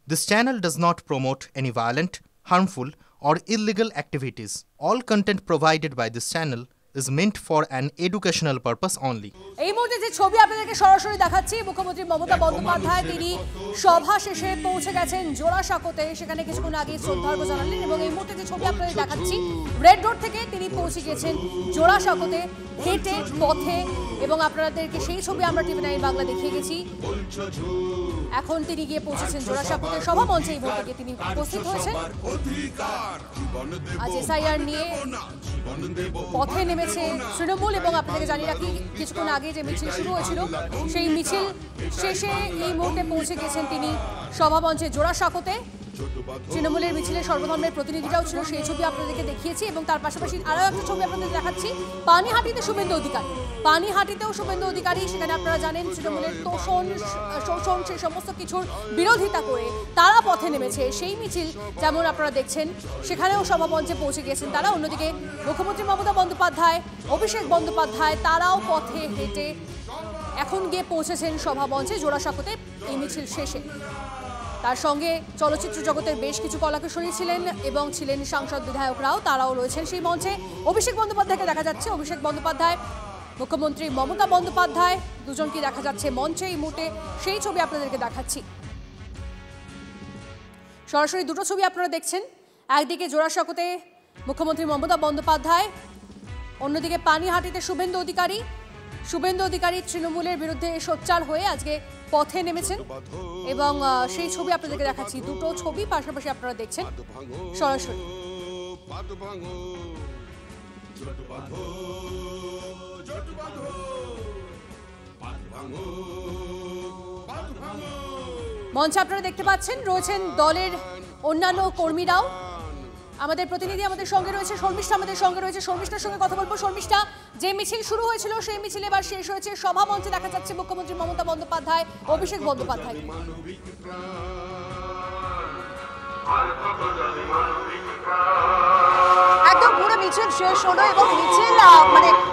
This channel does not promote any violent, harmful, or illegal activities. All content provided by this channel is meant for an educational purpose only. এই মুহূর্তে যে ছবি আপনাদেরকে সরাসরি দেখাচ্ছি, মুখ্যমন্ত্রী মমতা বন্দ্যোপাধ্যায় তিনি সভা শেষে পৌঁছে গেছেন জোড়াসাঁকোতে। সেখানে কিছুক্ষণ আগে শ্রদ্ধার্ঘ্য জানালেন এবং এই মুহূর্তে যে ছবি আপনাদের দেখাচ্ছি, রেড রোড থেকে তিনি পৌঁছে গেছেন জোড়াসাঁকোতে হেঁটে পথে, এবং আপনাদেরকে সেই ছবি আমরা টিভি9 বাংলা দেখিয়ে গেছি। এখন তিনি গিয়ে পৌঁছেছেন জোড়াসাঁকোতে সভা মঞ্চে। এই মুহূর্তে তিনি উপস্থিত হয়েছেন। আজ এসআইআর নিয়ে পথে নেমেছে তৃণমূল, এবং আপনাদেরকে জানিয়ে রাখি কিছুক্ষণ আগে যে মিছিল শুরু হয়েছিল সেই মিছিল শেষে এই মুহূর্তে পৌঁছে গেছেন তিনি সভামঞ্চে জোড়াসাঁকোতে। তৃণমূলের মিছিলে সর্বধর্মের প্রতিনিধিরাও ছিল, সেই ছবি আপনাদেরকে দেখিয়েছি। এবং তার পাশাপাশি আরও একটা ছবি আপনাদের দেখাচ্ছি, পানিহাটিতে শুভেন্দু অধিকারী। পানিহাটিতেও শুভেন্দু অধিকারী, সেখানে আপনারা জানেন তৃণমূলের তোষণ শোষণ সেই সমস্ত কিছুর বিরোধিতা করে তারা পথে নেমেছে। সেই মিছিল যেমন আপনারা দেখছেন, সেখানেও সভামঞ্চে পৌঁছে গিয়েছেন তারা। অন্যদিকে মুখ্যমন্ত্রী মমতা বন্দ্যোপাধ্যায়, অভিষেক বন্দ্যোপাধ্যায় তারাও পথে হেঁটে এখন গিয়ে পৌঁছেছেন সভামঞ্চে জোড়াসাঁকোতে এই মিছিল শেষে। তার সঙ্গে চলচ্চিত্র জগতের বেশ কিছু কলাকুশলী ছিলেন এবং ছিলেন সাংসদ বিধায়করাও, তারাও রয়েছেন সেই মঞ্চে। অভিষেক বন্দ্যোপাধ্যায়কে দেখা যাচ্ছে, অভিষেক বন্দ্যোপাধ্যায়, মুখ্যমন্ত্রী মমতা বন্দ্যোপাধ্যায় দুজনকে দেখা যাচ্ছে মঞ্চে এই মুহূর্তে। সেই ছবি আপনাদেরকে দেখাচ্ছি, সরাসরি দুটো ছবি আপনারা দেখছেন। একদিকে জোড়াসাঁকোতে মুখ্যমন্ত্রী মমতা বন্দ্যোপাধ্যায়, অন্যদিকে পানিহাটিতে শুভেন্দু অধিকারী। শুভেন্দু অধিকারী তৃণমূলের বিরুদ্ধে সোচ্চার হয়ে আজকে পথে নেমেছেন এবং সেই ছবি আপনাদেরকে দেখাচ্ছি। দুটো ছবি পাশাপাশি আপনারা দেখছেন সরাসরি। মঞ্চে আপনারা দেখতে পাচ্ছেন রয়েছেন দলের অন্যান্য কর্মীরাও। আমাদের প্রতিনিধি আমাদের সঙ্গে রয়েছে, শর্মিষ্ঠা আমাদের সঙ্গে রয়েছে। শর্মিষ্ঠার সঙ্গে কথা বলবো। শর্মিষ্ঠা, যে মিছিল শুরু হয়েছিল সেই মিছিল এবার শেষ হয়েছে, সভা মঞ্চে দেখা যাচ্ছে মুখ্যমন্ত্রী মমতা বন্দ্যোপাধ্যায়, অভিষেক বন্দ্যোপাধ্যায়। একদম পুরো মিছিল শেষ হলো এবং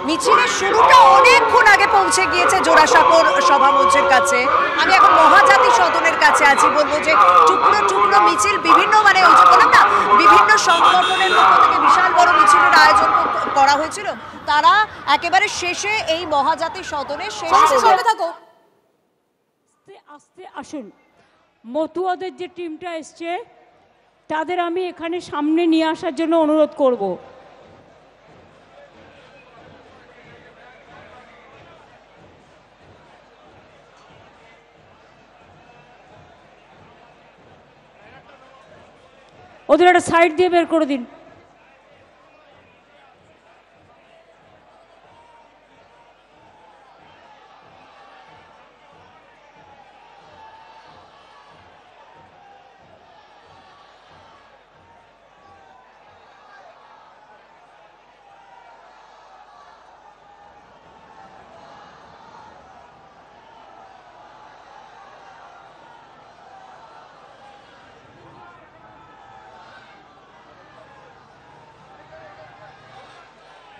মিছিলের শুরুটা অনেকক্ষণ আগে পৌঁছে গিয়েছে জোড়াসাঁকোর সভা মঞ্চের কাছে। আমি এখন মহাজাতি সদনের কাছে আছি। বলবো যে টুকরো টুকরো মিছিল, বিভিন্ন ওই যে বললাম না, বিভিন্ন সংগঠনের পক্ষ থেকে বিশাল বড় মিছিলের আয়োজন করা হয়েছিল। তারা একেবারে শেষে এই মহাজাতি সদনে থাকো। আস্তে আসুন, মতুয়াদের যে টিমটা এসছে তাদের আমি এখানে সামনে নিয়ে আসার জন্য অনুরোধ করব। ওদের একটা সাইড দিয়ে বের করে দিন।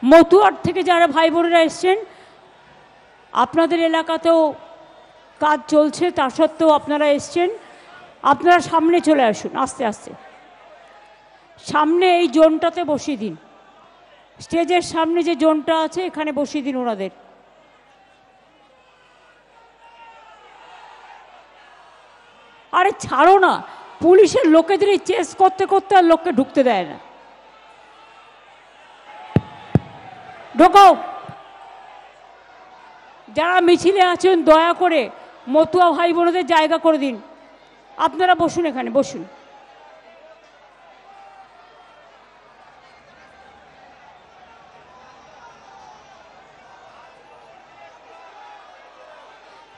মতুয়ার থেকে যারা ভাই বোনেরা এসছেন, আপনাদের এলাকাতেও কাজ চলছে, তা সত্ত্বেও আপনারা এসছেন, আপনারা সামনে চলে আসুন। আস্তে আস্তে সামনে এই জোনটাতে বসিয়ে দিন, স্টেজের সামনে যে জোনটা আছে এখানে বসিয়ে দিন ওনাদের। আরে ছাড়ো না, পুলিশের লোকেদের চেস করতে করতে আর লোককে ঢুকতে দেয় না। ঢোকাও। যারা মিছিলে আছেন দয়া করে মতুয়া ভাই বোনদের জায়গা করে দিন। আপনারা বসুন, এখানে বসুন।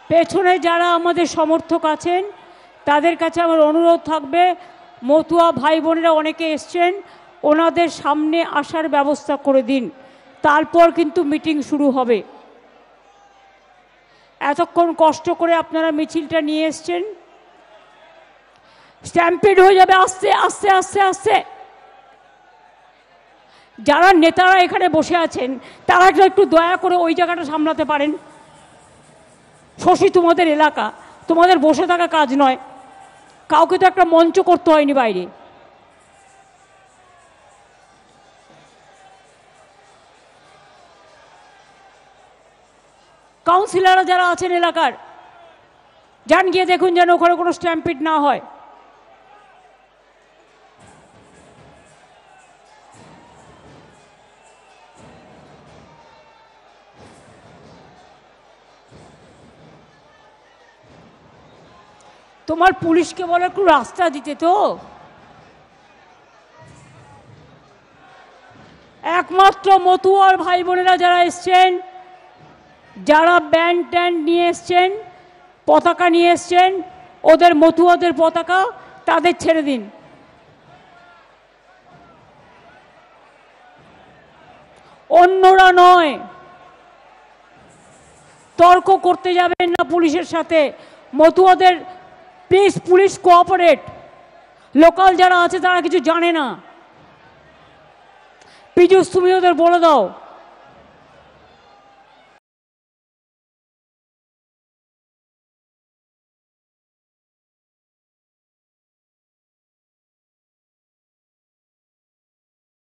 পেছনে যারা আমাদের সমর্থক আছেন তাদের কাছে আমার অনুরোধ থাকবে, মতুয়া ভাই বোনেরা অনেকে এসছেন, ওনাদের সামনে আসার ব্যবস্থা করে দিন, তারপর কিন্তু মিটিং শুরু হবে। এতক্ষণ কষ্ট করে আপনারা মিছিলটা নিয়ে এসছেন, স্ট্যাম্পিড হয়ে যাবে। আস্তে আস্তে আস্তে আস্তে। যারা নেতারা এখানে বসে আছেন তারা একটু দয়া করে ওই জায়গাটা সামলাতে পারেন। শশী, তোমাদের এলাকা, তোমাদের বসে থাকা কাজ নয়। কাউকে তো একটা মঞ্চ করতে হয়নি বাইরে। কাউন্সিলররা যারা আছেন এলাকার, যান গিয়ে দেখুন যেন ওখানে কোনো স্ট্যাম্পিড না হয়। তোমার পুলিশকে বলো একটু রাস্তা দিতে তো। একমাত্র মতুয়ার ভাই বোনেরা যারা এসছেন, যারা ব্যান্ড ট্যান্ড নিয়ে এসছেন, পতাকা নিয়ে এসছেন, ওদের মতুয়াদের পতাকা তাদের ছেড়ে দিন। অন্যরা নয়। তর্ক করতে যাবেন না পুলিশের সাথে। মতুয়াদের প্লিজ, পুলিশ কোঅপারেট। লোকাল যারা আছে তারা কিছু জানে না। পীযূষ, তুমি ওদের বলে দাও